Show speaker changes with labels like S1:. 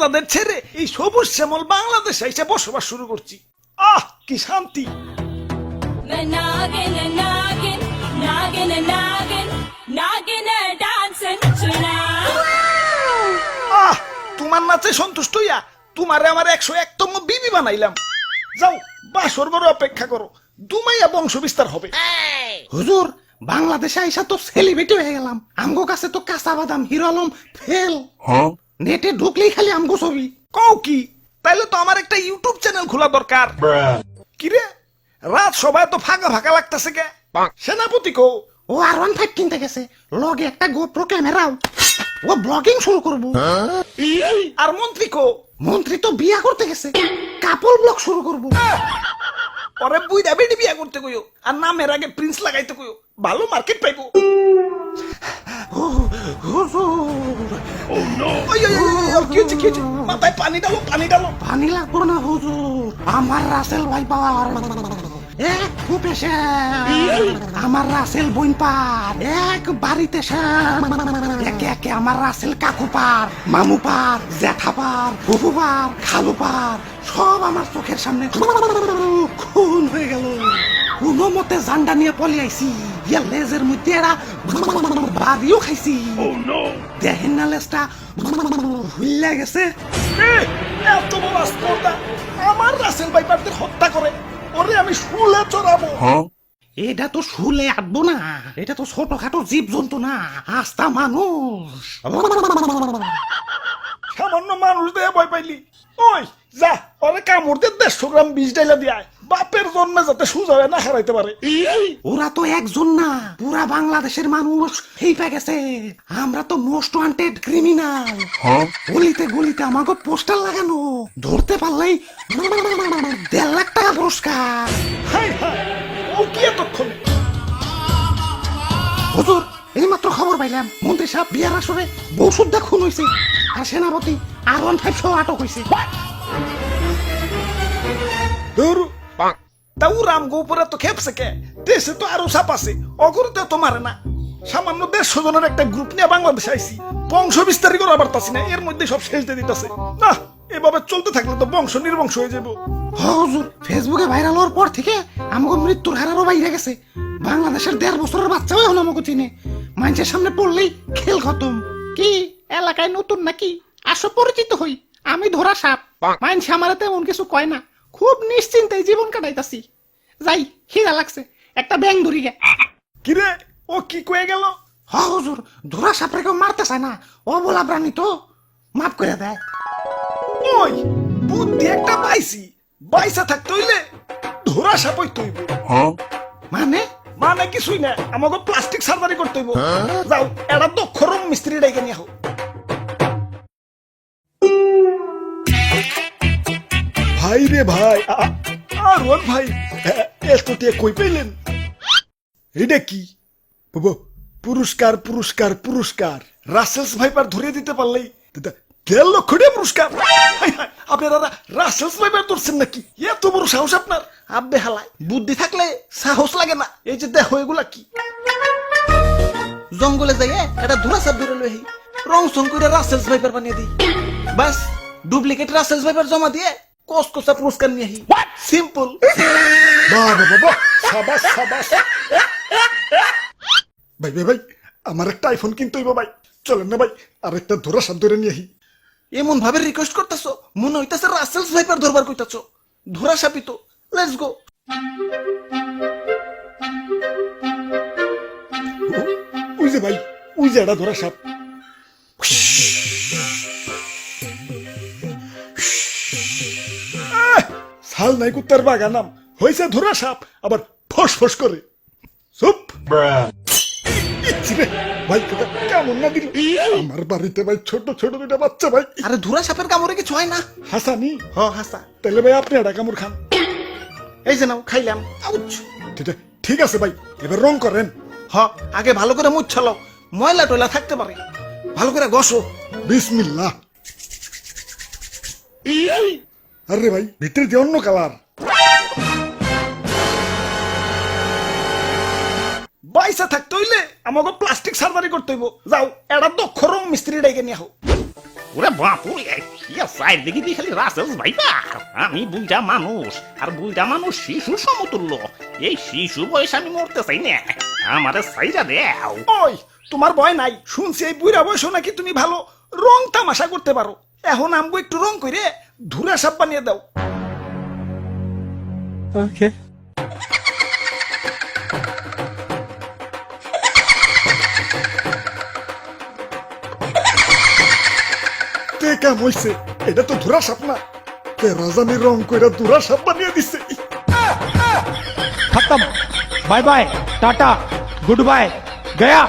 S1: দাদাদের ছেড়ে এই সবুজ শ্যামল বাংলাদেশে এসে বসবাস শুরু করছি। আহ কি শান্তি। আহ তোমার নাচে সন্তুষ্ট হইয়া তোমারে আমার 101তম বিবি বানাইলাম। যাও বাসর ঘরে অপেক্ষা করো, দুমাইয়া বংশ বিস্তার হবে।
S2: হুজুর বাংলাদেশে আইসা তো সেলিব্রিটি হয়ে গেলাম, আমগো কাছে তো কাঁচা বাদাম হিরো আলম ফেল। নেটে ঢুকলেই খালি আমগো ছবি।
S1: কও কি? তাইলে তো আমার একটা ইউটিউব চ্যানেল খোলা দরকার। কিরে রাত সবাই তো ফাঁকা ফাঁকা লাগতেছে কে? সেনাপতি কো?
S2: ও R15 কিনতে গেছে, লগে একটা গোপ্রো ক্যামেরাও। ও ব্লগিং শুরু করবো।
S1: আর মন্ত্রী কো?
S2: মন্ত্রী তো বিয়া করতে গেছে, কাপল ব্লগ শুরু করবো।
S1: পরে বুইড়া বেডি বিয়া করতে কইও, আর নামের আগে প্রিন্স লাগাইতে কইও, ভালো মার্কেট পাইবো। কি হচ্ছে? মাথায় পানি ডালো, পানি ডালো।
S2: পানি লাগবো না হুজুর, আমার রাসেল ভাই পাওয়ার এক ফুপে আমার রাসেল বইন পার এক বাড়িতে একে একে আমার রাসেল কাকু পার, মামু পার, জ্যাঠা পার, ফুফু পার, খালু পার, সব আমার চোখের সামনে খুন হয়ে গেল। কোনো মতে জান্ডা নিয়ে পলি আইছি, লেজের মধ্যে এরা বাড়িও খাইছি। দেখেন না লেজটা হুইল্লা গেছে।
S1: এত বড় স্পর্ধা আমার রাসেল ভাইপারদের হত্যা করে, ওরে আমি শুলে চড়াবো।
S2: এটা তো শুলে আটবো না, এটা তো ছোটখাটো জীব জন্তু না, আস্তা মানুষ।
S1: সামান্য মানুষ দিয়ে ভয় পাইলি? ওই যা ওরে কামড় দিয়ে 150 গ্রাম বিষ ডাইলা দিয়ায়, বাপের জন্মে যাতে সুজা না হারাইতে পারে।
S2: ওরা তো একজন না, পুরা বাংলাদেশের মানুষ হেইপা গেছে। আমরা তো মোস্ট ওয়ান্টেড ক্রিমিনাল। গলিতে গলিতে আমাকে পোস্টার লাগানো, ধরতে পারলেই 1.5 লাখ টাকা পুরস্কার।
S1: হাই হাই, ও কি এতক্ষণ?
S2: হুজুর এইমাত্র খবর পাইলাম মন্ত্রী সাহেব বিয়ার আসরে বউ সুদ্ধা খুন হয়েছে, আর সেনাপতি R15 সহ আটক হয়েছে।
S1: তাও রামগো উপরে তো খেপছে কে? দেশে তো আরো সাপ আছে, অগরতে তো মারে না। সামান্য 150 জনের একটা গ্রুপ নিয়ে বাংলাদেশে আইছি, বংশ বিস্তারই করা পারতাছি না, এর মধ্যে সব শেষ দিয়ে দিতেছে। না এভাবে চলতে থাকলে তো বংশ নির্বংশ হয়ে যাবো।
S2: হুজুর ফেসবুকে ভাইরাল হওয়ার পর থেকে আমাকে মৃত্যুর হারারও বাইরে গেছে। বাংলাদেশের 1.5 বছরের বাচ্চাও এখন আমাকে চিনে, মানুষের সামনে পড়লেই খেল খতম। কি এলাকায় নতুন নাকি? আসো পরিচিত হই, আমি ধরা সাপ। মানুষ আমার তেমন কিছু কয় না, খুব নিশ্চিন্তে জীবন কাটাইতাছি। যাই খিদা লাগছে, একটা ব্যাং ধরি গে।
S1: কিরে ও কি কয়ে গেল?
S2: হুজুর ধরা সাপরে কেউ মারতে চায় না, ও বলা প্রাণী তো মাফ করে দেয়।
S1: ওই বুদ্ধি একটা পাইছি, বাইসা থাকতে হইলে ধরা সাপ হইতে হইব।
S2: মানে
S1: মানে কিছুই না, আমাকে প্লাস্টিক সার্জারি করতে হইব। যাও এটা দক্ষ রং মিস্ত্রি ডাইকে নিয়ে হোক। ভাই রে ভাই, আর ওর ভাই এত টিয়া কই পাইলেন? এটা কি পুরস্কার? পুরস্কার পুরস্কার রাসেলস ভাইপার ধরিয়ে দিতে পারলেই 1.5 লক্ষ টাকা পুরস্কার। আপনারা রাসেলস ভাইপার ধরছেন নাকি? এত বড় সাহস আপনার? আব্বে হালায়, বুদ্ধি থাকলে সাহস লাগে না। এই যে দেখো এগুলা কি? জঙ্গলে যাই এটা ধরা সাপ ধরে লই, রং সং করে রাসেলস ভাইপার বানিয়ে দিই, বাস ডুপ্লিকেট রাসেলস ভাইপার জমা দিয়ে কসকসা পুরস্কার নিয়ে আহি। সিম্পল। বাবা বাবা, সাবাস সাবাস। ভাই ভাই ভাই, আমার একটা আইফোন কিনতে হইব ভাই, চলেন না ভাই আর একটা ধরা সাপ ধরে নিয়ে আহি। এমন ভাবে রিকোয়েস্ট করতেছো মনে হইতাছে রাসেলস ভাইপার ধরবার কইতাছো। ধরা সাপই তো, লেটস গো। ওই যে ভাই, ওই যে এটা ধরা সাপ। সাল নাই কুত্তার বাগানাম হয়েছে ধরা সাপ, আবার ফস ফস করে। চুপ ভাই, কেমন না দিল আমার বাড়িতে ভাই, ছোট ছোট দুটা বাচ্চা ভাই। আরে ধরা সাপের কামড়ে কিছু হয় না। হাসানি? হ হাসা। তাহলে ভাই আপনি একটা কামড় খান। এই যে নাও, খাইলাম। ঠিক আছে ভাই, এবার রং করেন। হ আগে ভালো করে মুছ ছালাও, ময়লা টয়লা থাকতে পারে, ভালো করে ঘষো। বিসমিল্লাহ। আরে ভাই ভিতরে দিয়ে অন্য কালার। বাইসা থাকতে হইলে আমাকে প্লাস্টিক সার্জারি করতে হইব। যাও এটা দক্ষ রং মিস্ত্রি ডাইকে নিয়ে হোক।
S2: ওরে বাপুরে
S3: ইয়া সাইড দেখি দি খালি রাসেল ভাইবা আমি বুইটা মানুষ আর বুইটা মানুষ শিশু সমতুল্য এই শিশু বয়স আমি মরতে চাই না আমারে সাইরা দেও
S1: ওই তোমার ভয় নাই শুনছি এই বুড়া বয়স নাকি তুমি ভালো রং তামাশা করতে পারো এখন আমগো একটু রং করে ধুরা সাপ বানিয়ে দাও তে কাম হইছে এটা তো ধুরা সাপ না কে রাজানি রং কইরা ধুরা সাপ বানিয়ে দিছে
S4: खत्म bye bye tata goodbye गया